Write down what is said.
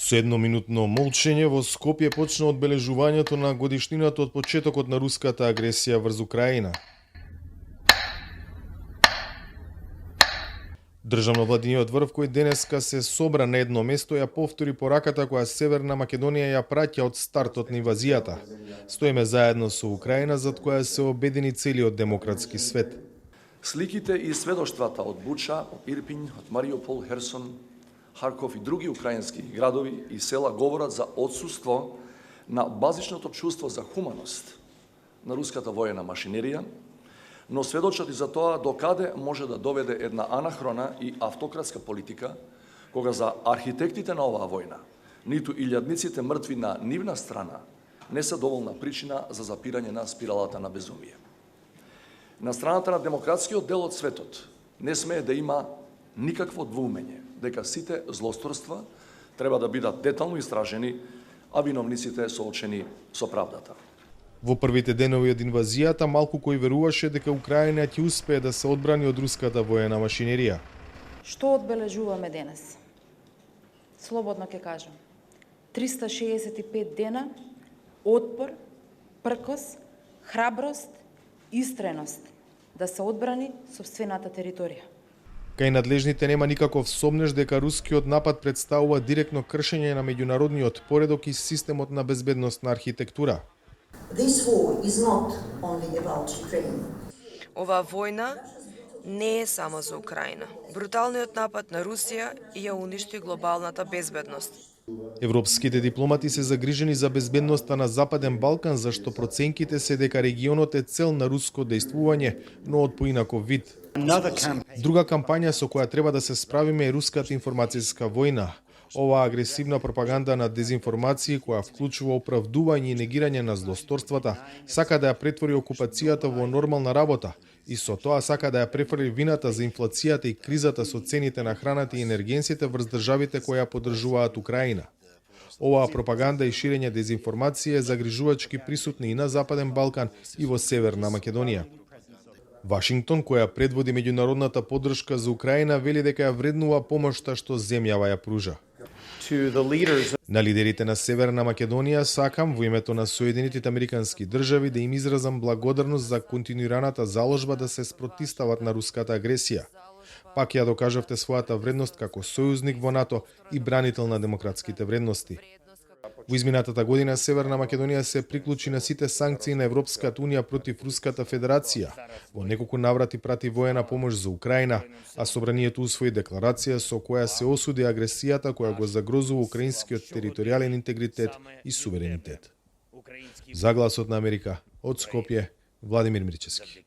Со едноминутно молчење во Скопје почна одбележувањето на годишнината од почетокот на руската агресија врз Украина. Државно-владиниот врв кој денеска се собра на едно место ја повтори пораката која Северна Македонија ја праќа од стартот на инвазијата. Стоиме заедно со Украина зад која се обедини целиот демократски свет. Сликите и сведоштвата од Буча, од Ирпин, од Мариупол, Херсон, Харков и други украински градови и села говорат за отсуство на базичното чувство за хуманост на руската воена машинерија, но сведочат и за тоа докаде може да доведе една анахрона и автократска политика, кога за архитектите на оваа војна, ниту илјадниците мртви на нивна страна, не се доволна причина за запирање на спиралата на безумие. На страната на демократскиот дел од светот не смее да има никакво двоумење дека сите злосторства треба да бидат детално истражени, а виновниците соочени со правдата. Во првите денови од инвазијата малку кој веруваше дека Украина ќе успее да се одбрани од руската воена машинерија. Што одбележуваме денес? Слободно ќе кажам. 365 дена отпор, пркос, храброст, истреност да се одбрани сопствената територија. Кај надлежните нема никаков сомнеш дека рускиот напад представува директно кршење на меѓународниот поредок и системот на безбедносна архитектура. Оваа војна не е само за Украина. Бруталниот напад на Русија ја уништи глобалната безбедност. Европските дипломати се загрижени за безбедноста на Западен Балкан, зашто проценките се дека регионот е цел на руско дејствување, но од поинаков вид. Друга кампања со која треба да се справиме е руската информацијска војна. Оваа агресивна пропаганда на дезинформации која вклучува оправдување и негирање на злосторствата, сака да ја претвори окупацијата во нормална работа и со тоа сака да ја префрли вината за инфлацијата и кризата со цените на храната и енергенсите врз државите кои ја поддржуваат Украина. Оваа пропаганда и ширење дезинформација е загрижувачки присутни и на Западен Балкан и во Северна Македонија. Вашингтон, која предводи меѓународната поддршка за Украина, вели дека ја вреднува помошта што земјава ја пружа. На лидерите на Северна Македонија сакам во името на Соединетите Американски држави да им изразам благодарност за континуираната заложба да се спротистават на руската агресија. Пак ја докажавте својата вредност како сојузник во НАТО и бранител на демократските вредности. Во изминатата година Северна Македонија се приклучи на сите санкции на Европската унија против Руската Федерација. Во неколку наврати прати воена помош за Украина, а собранието усвои декларација со која се осуди агресијата која го загрозува украинскиот територијален интегритет и суверенитет. За Гласот на Америка, од Скопје, Владимир Мирчевски.